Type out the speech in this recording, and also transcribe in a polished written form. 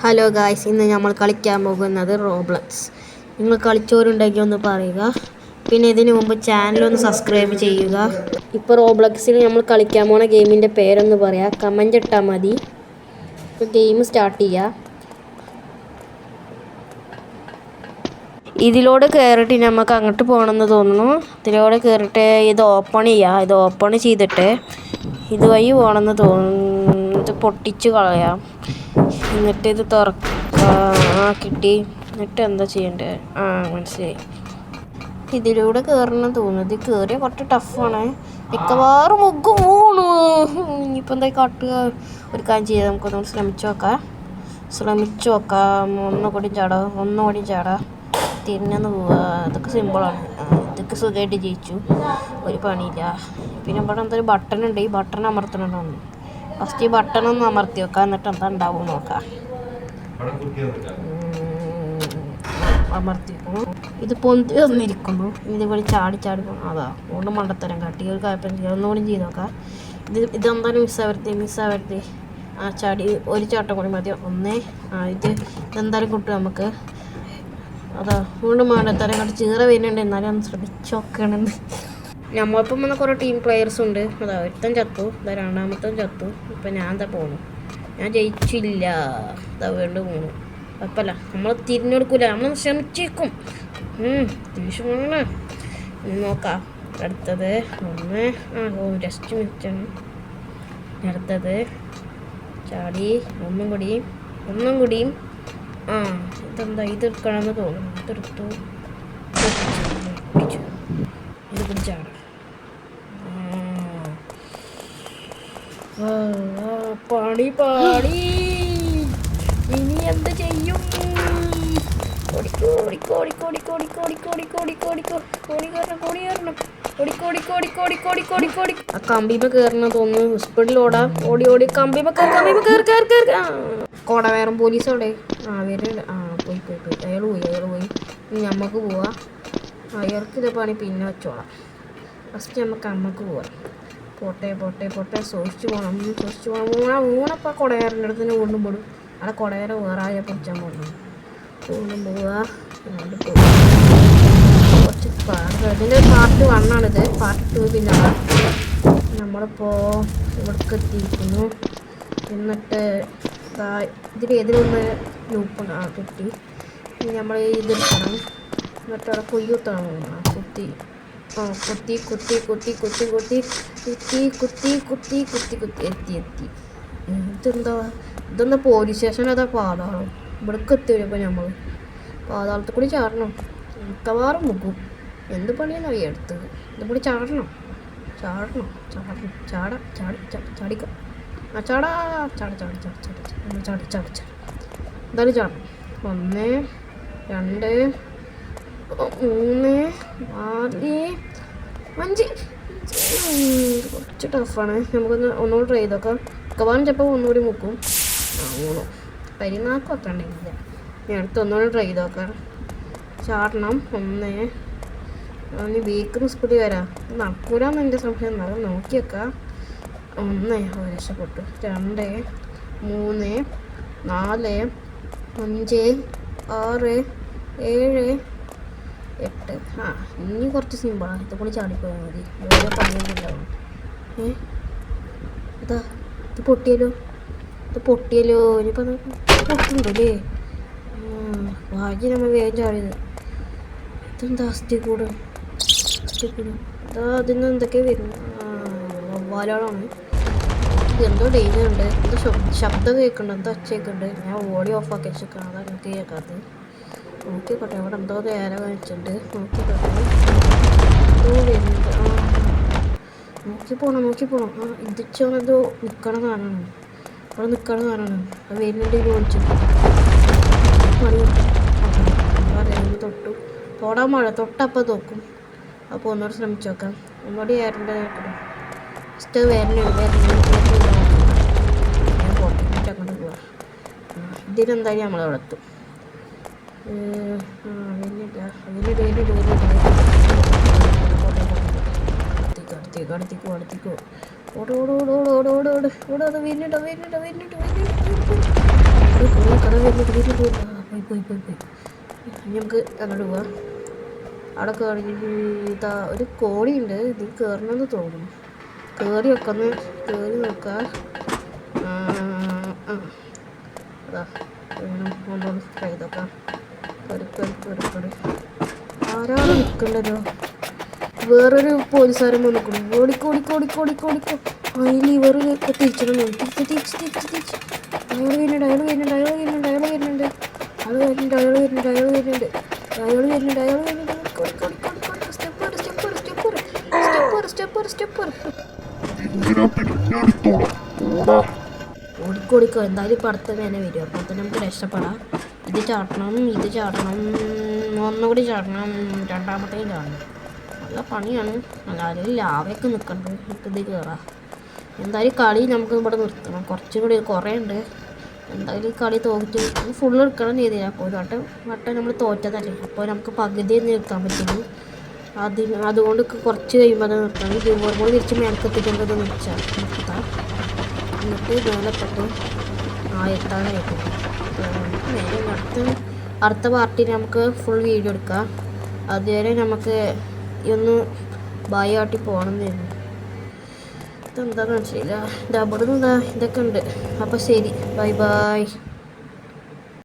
Hello guys, ഇന്ന് നമ്മൾ കളിക്കാൻ പോകുന്നത് റോബ്ലക്സ്. നിങ്ങൾ കളിച്ചവരുണ്ടെങ്കിൽ ഒന്ന് പറയുക. പിന്നെ ഇതിനു മുമ്പ് ചാനലൊന്ന് സബ്സ്ക്രൈബ് ചെയ്യുക. ഇപ്പോൾ റോബ്ലക്സിൽ നമ്മൾ കളിക്കാൻ പോണ ഗെയിമിൻ്റെ പേരൊന്ന് പറയാം. കമൻ്റ് ഇട്ടാൽ മതി. ഇപ്പോൾ ഗെയിം സ്റ്റാർട്ട് ചെയ്യുക. ഇതിലൂടെ കയറിയിട്ട് നമുക്ക് അങ്ങോട്ട് പോകണമെന്ന് തോന്നുന്നു. ഇതിലൂടെ കയറിയിട്ട് ഇത് ഓപ്പൺ ചെയ്യുക. ഇത് ഓപ്പൺ ചെയ്തിട്ട് ഇതുവഴി പോകണമെന്ന് തോന്നുന്നു. ഇത് പൊട്ടിച്ച് കളയാം. എന്നിട്ട് ഇത് കിട്ടി. എന്നിട്ട് എന്താ ചെയ്യേണ്ടത്? മനസ്സിലായി. ഇതിലൂടെ കയറണം തോന്നുന്നത്. ഇത് കയറിയ കുറച്ച് ടഫാണ്. മിക്കവാറും മുഗ്ഗും വീണു. ഇനിയിപ്പോൾ എന്താ കാട്ടുക? ഒരു കാര്യം ചെയ്യാം, നമുക്കൊന്ന് ശ്രമിച്ചു നോക്കാം. ഒന്നുകൂടി ചാടാം. തിരിഞ്ഞൊന്ന് പോവുക. അതൊക്കെ സിമ്പിളാണ്. ഇതൊക്കെ സുഖമായിട്ട് ജയിച്ചു. ഒരു പണിയില്ല. പിന്നെ ഇവിടെ എന്തൊരു ബട്ടൺ ഉണ്ട്. ഈ ബട്ടൺ അമർത്തണമെന്ന്. ഫസ്റ്റ് ഈ ബട്ടൺ ഒന്ന് അമർത്തി വെക്കാം. എന്നിട്ട് എന്താ ഉണ്ടാവും നോക്കാം. അമർത്തിക്കുന്നു. ഇത് പൊന്തി വന്നിരിക്കുന്നു. ഇതുപോലെ ചാടി പോകണം. അതാ ഒന്നും മണ്ടത്തരം കാട്ടി. ഒരു കാര്യം ഒന്നുകൂടി ചെയ്ത് നോക്കാം. ഇതെന്തായാലും മിസ്സാവരുത്. ചാടി ഒരു ചാട്ടം കൂടി മതി. ഇതെന്തായാലും കിട്ടും നമുക്ക്. അതാ വീണ്ടും മണ്ടത്തരം കാട്ടി ചീറ വരുന്നുണ്ട്. എന്നാലും ഒന്ന് ശ്രമിച്ചു നോക്കണമെന്ന്. നമ്മളിപ്പം വന്ന കുറേ ടീം പ്ലെയേഴ്സ് ഉണ്ട്. അതാ ഒരുത്തൻ ചത്തു. രണ്ടാമത്തൻ ചത്തു. ഇപ്പം ഞാൻ എന്താ പോണു. ഞാൻ ജയിച്ചില്ല. ഇതാ വീണ്ടും പോണു. കുഴപ്പമില്ല, നമ്മൾ തിരിഞ്ഞെടുക്കില്ല. നമ്മൾ ശ്രമിച്ചേക്കും. ദേഷ്യമാണ്. നോക്കാം. അടുത്തത് ജസ്റ്റ് മിനിറ്റാണ്. അടുത്തത് ചാടി ഒന്നും കൂടിയും ഇതെന്താ ഇത് എടുക്കണമെന്ന് തോന്നുന്നു. ഇതെടുത്തു. ഇത് പിടിച്ചാണ്. പാടി ഇനി എന്ത് ചെയ്യും? കമ്പിമ കേറണ തോന്നുന്നു. സ്പീഡിൽ ഓടി കമ്പിമ കൊടവേറും പോലീസോടെ വരുന്നുണ്ട്. പോയി അയാൾ പോയി. ഇനി നമ്മക്ക് പോവാ. അയാൾക്ക് ഇത് പണി പിന്നെ വെച്ചോളാം. ഫസ്റ്റ് നമുക്ക് പോവാം. പോട്ടെ സൂക്ഷിച്ചു പോകണം. ഊണപ്പം കൊടവേറിൻ്റെ അടുത്ത് തന്നെ വീണ്ടും പോടും. അവിടെ കൊടവേറെ വേറെ ആയ പിടിച്ചാൽ പോകണം. വീണ്ടും പോവുക. കുറച്ച് ഇതിൻ്റെ പാർട്ട് 1 ആണിത്. പാർട്ട് 2 പിന്നെ നമ്മളിപ്പോൾ ഇവിടേക്ക് എത്തിയിരിക്കുന്നു. എന്നിട്ട് ഇതിലൊന്ന് ലൂപ്പുണ്ട്. കിട്ടി. ഇനി നമ്മൾ ഇതെടുക്കണം. എന്നിട്ട് അവിടെ കുയ്യുത്തണം. കുത്തി എത്തി. ഇതെന്താ പോലീസ് സ്റ്റേഷൻ? അതാ പാതാളം. ഇവിടേക്ക് എത്തില്ല. ഇപ്പം നമ്മൾ പാതാളത്തിൽ കൂടി ചാടണം. മിക്കവാറും മുക്കും. എന്ത് പണിയാണ് ഈ എടുത്തത്? ഇതുകൂടി ചാടിക്കാം. എന്തായാലും ചാടണം. 1 2 3 4 5. കുറച്ച് ടഫാണ്. ഒന്നുകൂടി ട്രൈ ചെയ്ത് നോക്കാം. മിക്കവാറും ചിലപ്പോൾ ഒന്നുകൂടി മുക്കും. ഊണോ പരിനാക്കും അത്ര ഉണ്ടെങ്കില്ല. ഞാൻ അടുത്ത് ഒന്നുകൂടി ട്രൈ ചെയ്ത് നോക്കാം. ചാടണം. 1 ബേക്കിന് സ്പീഡ് വരാം. നടക്കൂലെന്ന് എൻ്റെ സംശയം. എന്നാലും നോക്കി വെക്കാം. 1 രക്ഷപ്പെട്ടു. 2 3 4 5 6 7 8. ഇനി കുറച്ച് സിമ്പിളാണ്. ഇത് കൂടി ചാടിപ്പോയാൽ മതി. വേറെ പണിയൊന്നും ഉണ്ടാവും. ഇത് പൊട്ടിയല്ലോ. ഇനിയിപ്പോൾ പൊട്ടുണ്ടല്ലേ? ഭാഗ്യം നമ്മൾ വേഗം ചാടിയത്. ഇതെന്താ അസ്ഥി കൂട്? അതിന് എന്തൊക്കെ വരുന്നു? വവ്വാലാണ്. എന്തോ ഡേഞ്ചർ ഉണ്ട്. എന്തോ ശബ്ദം കേൾക്കുന്നുണ്ട്. എന്തോ ഒച്ചയൊക്കെയുണ്ട്. ഞാൻ ഓഡിയോ ഓഫാക്കി വെച്ചേക്കാണ്. അതാണ് എനിക്ക് കേൾക്കാത്തത്. നോക്കിക്കോട്ടെ. അവിടെ എന്തോ നേരെ കാണിച്ചിട്ടുണ്ട്. നോക്കിക്കോട്ടെ. എന്തോ വരുന്നുണ്ട്. നോക്കി പോണം. ഇതിച്ചോന്നെന്തോ നിൽക്കണ കാണണം. അവിടെ നിൽക്കണ കാണണം. അത് വരുന്നുണ്ട്. ഇത് വിളിച്ചിട്ട് പണി തൊട്ടു. തൊടാൻ മഴ തൊട്ടപ്പം തോക്കും. അപ്പോൾ ഒന്നുകൂടി ശ്രമിച്ചു നോക്കാം. ഒന്നുകൂടി ഏറേണ്ട നോക്കണം. ഫസ്റ്റ് വരുന്നുണ്ട്. ഞാൻ പോട്ടെ. അങ്ങോട്ട് പോവാം. ഇതിനെന്തായാലും നമ്മളവിടെ എത്തും. അടുത്തേക്കോ. ഓടോ. കുറേ കഥ വരുന്നത് പോയി പോയി പോയി പോയി. ഇനി നമുക്ക് അങ്ങോട്ട് പോവാം. അവിടെ കയറി ഇതാ ഒരു കോഴിയുണ്ട്. ഇതിൽ കയറണമെന്ന് തോന്നുന്നു. കയറി വെക്കുന്നു. കയറി നോക്കാം. അതാ ഒന്നുകൂടി ട്രൈ ചെയ്തോക്കാം. കയറി ആരാണ് നിൽക്കേണ്ടല്ലോ? വേറൊരു പോലീസുകാരൻ വന്നിക്കുന്നു. ഓടിക്കോ. അതിൽ ഇവർ തിരിച്ചിടുന്നു. തിരിച്ച് അയാൾ വരുന്നുണ്ട്. ഓടിക്കോ. എന്തായാലും ഇപ്പം അടുത്ത തന്നെ വരും. അപ്പോൾ തന്നെ നമുക്ക് രക്ഷപ്പെടാം. ഇത് ചാടണം. ഒന്നുകൂടി ചാടണം. രണ്ടാമത്തേയും ചാടണം. നല്ല പണിയാണ്. അതിൽ ലാവയൊക്കെ നിൽക്കണ്ട്. നമുക്കിത് കയറാം. എന്തായാലും കളി നമുക്ക് ഇവിടെ നിർത്തണം. കുറച്ചും കൂടി കുറേ ഉണ്ട്. എന്തായാലും കളി തോറ്റ് ഫുള്ള് എടുക്കണം ചെയ്തില്ല. അപ്പോൾ വട്ടം നമ്മൾ തോറ്റതല്ലേ. അപ്പോൾ നമുക്ക് പകുതി നിർത്താൻ പറ്റുള്ളൂ. അതുകൊണ്ട് കുറച്ച് കഴിയുമ്പോൾ അത് നിർത്തണം. ഇതുപോലെ കൂടി തിരിച്ച് മേൽക്കെത്തിക്കുമ്പോൾ അത് നിർത്താം. എന്നിട്ട് മേലെപ്പെട്ട് എത്താനായിട്ട് നേരെ അടുത്ത പാർട്ടിയിൽ നമുക്ക് ഫുൾ വീഡിയോ എടുക്കാം. അതുവരെ നമുക്ക് ഒന്ന് ബായാട്ടി പോകണം എന്ന്. ഇതെന്താണെന്ന് മനസ്സിലായില്ല. അവിടെ നിന്ന് ഇതൊക്കെ ഉണ്ട്. അപ്പോൾ ശരി, ബൈ.